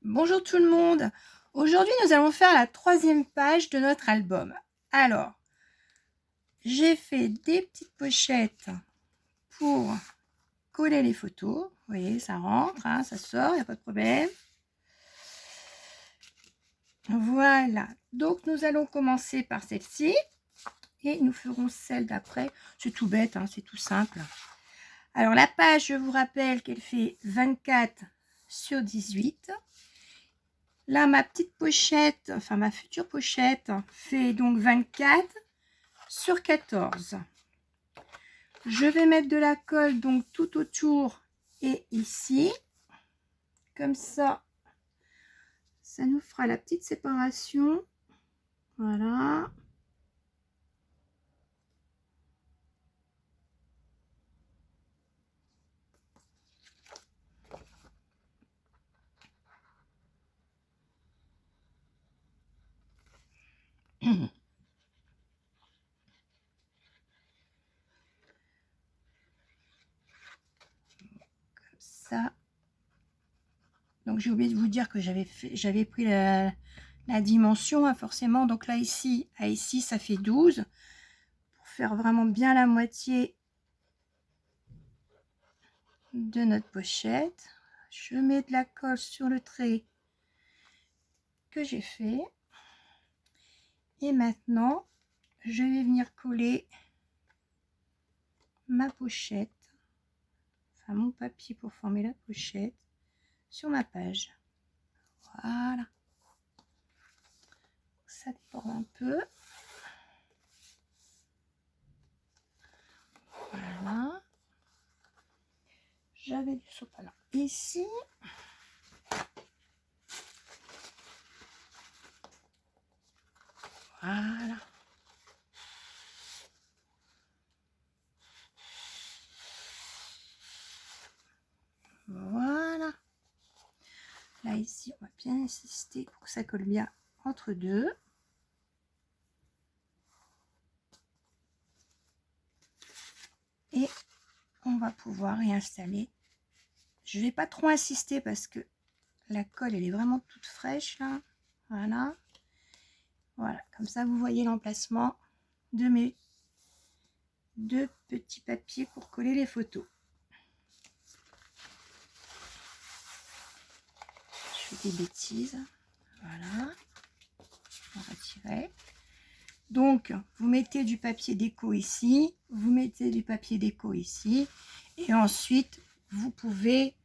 Bonjour tout le monde. Aujourd'hui, nous allons faire la 3e page de notre album. Alors, j'ai fait des petites pochettes pour coller les photos. Vous voyez, ça rentre, hein, ça sort, il n'y a pas de problème. Voilà. Donc, nous allons commencer par celle-ci et nous ferons celle d'après. C'est tout bête, hein, c'est tout simple. Alors, la page, je vous rappelle qu'elle fait 24 sur 18. Là, ma petite pochette, enfin ma future pochette, fait donc 24 sur 14. Je vais mettre de la colle donc tout autour et ici. Comme ça, ça nous fera la petite séparation. Voilà. Comme ça. Donc j'ai oublié de vous dire que j'avais pris la dimension, hein, forcément. Donc là ici à ici ça fait 12. Pour faire vraiment bien la moitié de notre pochette, je mets de la colle sur le trait que j'ai fait. Et maintenant, je vais venir coller ma pochette, enfin mon papier pour former la pochette sur ma page. Voilà. Ça déborde un peu. Voilà. J'avais du sopalin ici. Voilà. Voilà. Là ici, on va bien insister pour que ça colle bien entre deux. Et on va pouvoir y installer. Je vais pas trop insister parce que la colle, elle est vraiment toute fraîche là. Voilà. Voilà, comme ça vous voyez l'emplacement de mes deux petits papiers pour coller les photos. Je fais des bêtises. Voilà. On va retirer. Donc, vous mettez du papier déco ici. Vous mettez du papier déco ici. Et ensuite, vous pouvez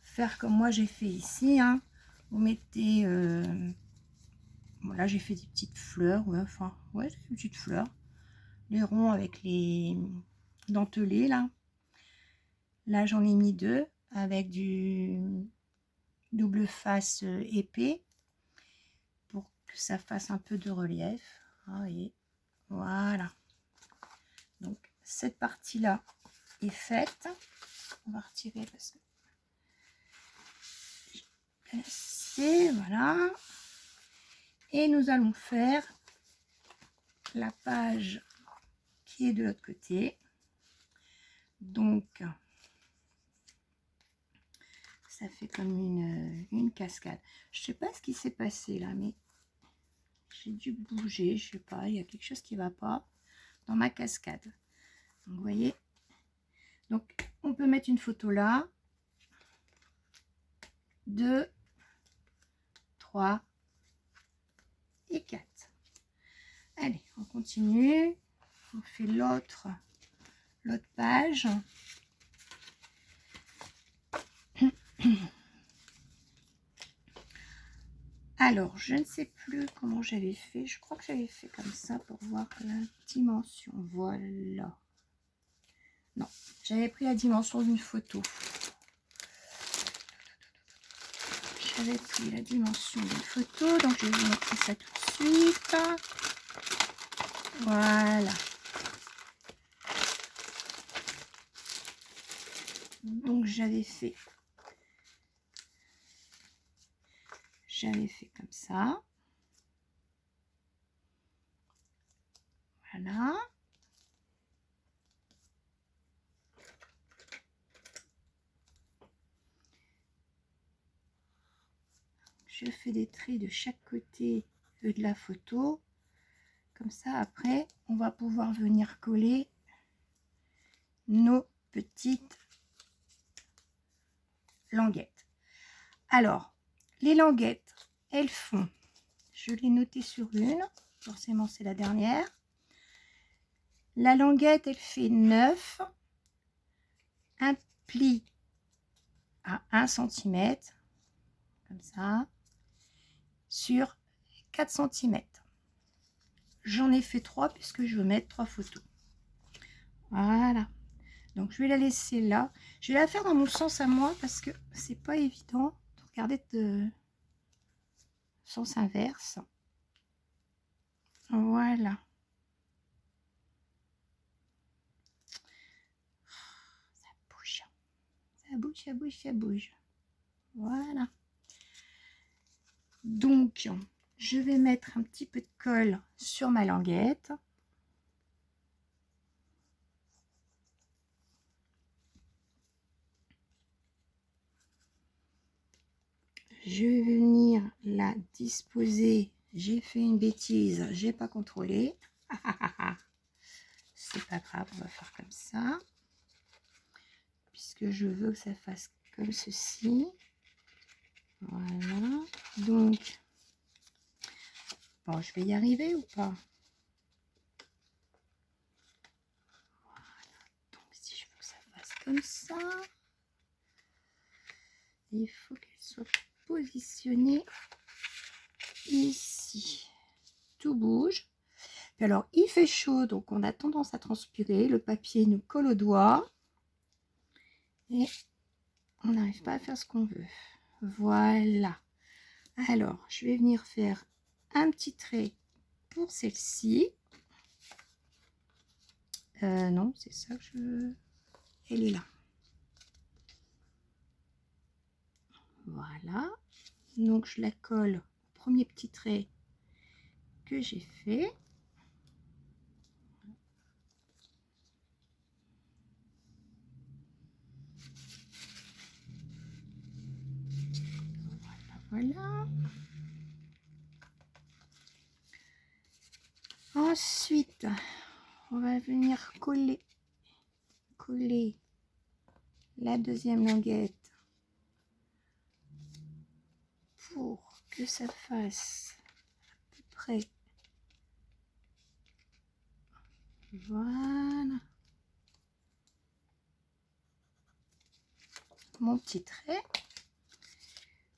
faire comme moi j'ai fait ici. Hein. Vous mettez... voilà, j'ai fait des petites fleurs. Ouais, enfin, ouais, des petites fleurs. Les ronds avec les dentelés, là. Là, j'en ai mis 2 avec du double face épais pour que ça fasse un peu de relief. Ah, voyez. Voilà. Donc, cette partie-là est faite. On va retirer parce que j'ai placé. Voilà. Et nous allons faire la page qui est de l'autre côté. Donc, ça fait comme une cascade. Je sais pas ce qui s'est passé là, mais j'ai dû bouger, je sais pas, il y a quelque chose qui va pas dans ma cascade. Donc, vous voyez, donc on peut mettre une photo là, 2, 3 et 4. Allez, on continue, on fait l'autre page. Alors, je ne sais plus comment j'avais fait. Je crois que j'avais fait comme ça pour voir la dimension. Voilà. Non, j'avais pris la dimension d'une photo. J'avais pris la dimension d'une photo. Donc, je vais vous montrer ça tout de suite. Voilà. Donc, j'avais fait comme ça. Voilà. je fais des traits de chaque côté de la photo. Comme ça, après, on va pouvoir venir coller nos petites languettes. Alors, les languettes, elles font, je l'ai noté sur une, forcément c'est la dernière. La languette, elle fait 9, un pli à 1 cm, comme ça, sur 4 cm. J'en ai fait 3 puisque je veux mettre 3 photos. Voilà. Donc je vais la laisser là. Je vais la faire dans mon sens à moi parce que c'est pas évident de regarder de sens inverse. Voilà. Ça bouge. Ça bouge, ça bouge, ça bouge. Voilà. Donc, je vais mettre un petit peu de colle sur ma languette. Je vais venir la disposer. J'ai fait une bêtise, j'ai pas contrôlé. C'est pas grave, on va faire comme ça. Puisque je veux que ça fasse comme ceci. Voilà. Donc, bon, je vais y arriver ou pas? Voilà. Donc, si je veux que ça fasse comme ça, il faut qu'elle soit positionnée ici. Tout bouge. Puis alors, il fait chaud, donc on a tendance à transpirer. Le papier nous colle au doigt. Et on n'arrive pas à faire ce qu'on veut. Voilà. Alors, je vais venir faire un petit trait pour celle-ci. Non, c'est ça que je... Elle est là. Voilà. Donc, je la colle au premier petit trait que j'ai fait. Voilà. Ensuite, on va venir coller la deuxième languette pour que ça fasse à peu près. Voilà. Mon petit trait.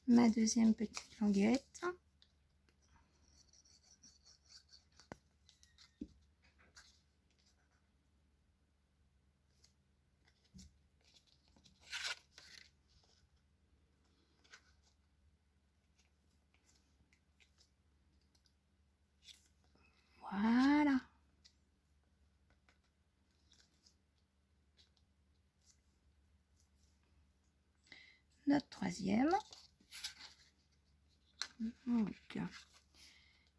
Ma deuxième petite languette. Voilà. Notre troisième. Donc,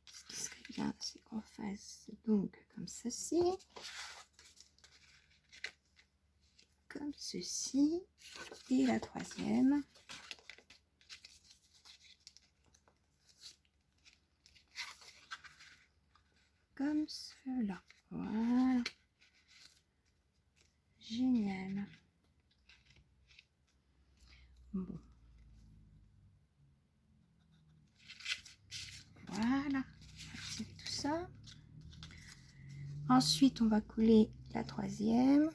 ce qui serait bien, c'est qu'on fasse donc comme ceci, comme ceci, et la troisième. Comme cela. Voilà. Génial. Bon. Voilà. On va tirer tout ça. Ensuite, on va coller la troisième.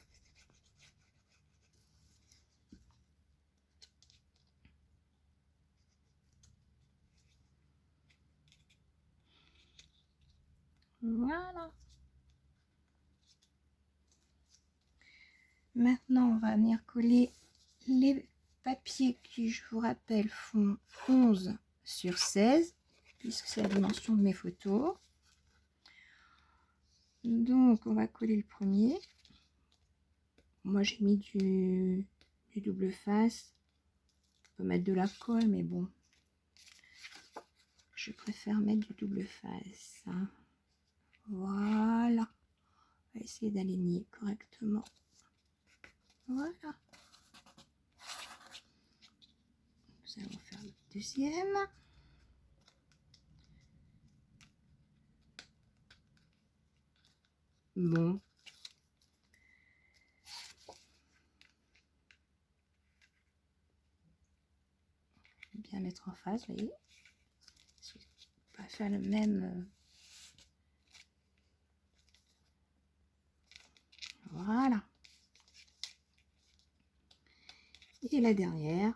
Voilà. Maintenant, on va venir coller les papiers qui, je vous rappelle, font 11 sur 16, puisque c'est la dimension de mes photos. Donc, on va coller le premier. Moi, j'ai mis du double face. On peut mettre de la colle, mais bon, je préfère mettre du double face. Hein. Voilà. On va essayer d'aligner correctement. Voilà. Nous allons faire le deuxième. Bon. Bien mettre en face, vous voyez. Je vais pas faire le même. Voilà. Et la dernière.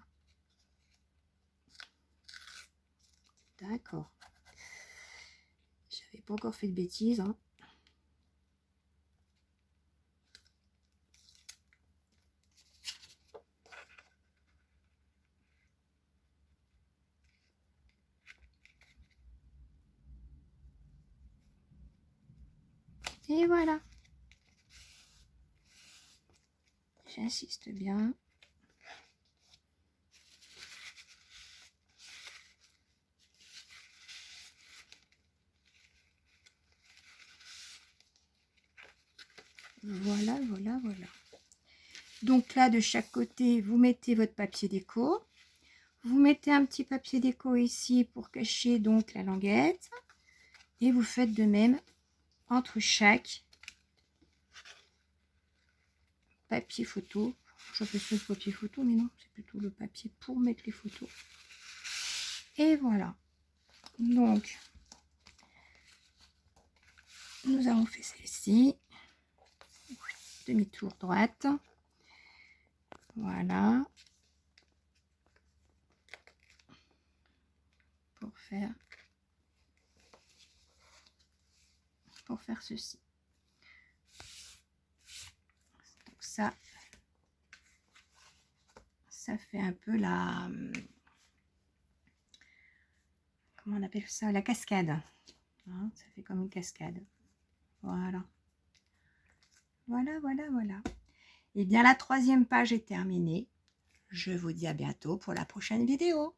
D'accord. J'avais pas encore fait de bêtises, hein. Et voilà. J'insiste bien. Voilà, voilà, voilà. Donc là, de chaque côté, vous mettez votre papier déco. Vous mettez un petit papier déco ici pour cacher donc la languette. Et vous faites de même entre chaque papier photo. J'appelle ça le papier photo, mais non, c'est plutôt le papier pour mettre les photos. Et voilà. Donc, nous avons fait celle-ci. Demi-tour droite. Voilà. Pour faire ceci. Donc ça fait un peu la, comment on appelle ça, la cascade, hein, ça fait comme une cascade. Voilà, voilà, voilà, voilà. Et bien la troisième page est terminée. Je vous dis à bientôt pour la prochaine vidéo.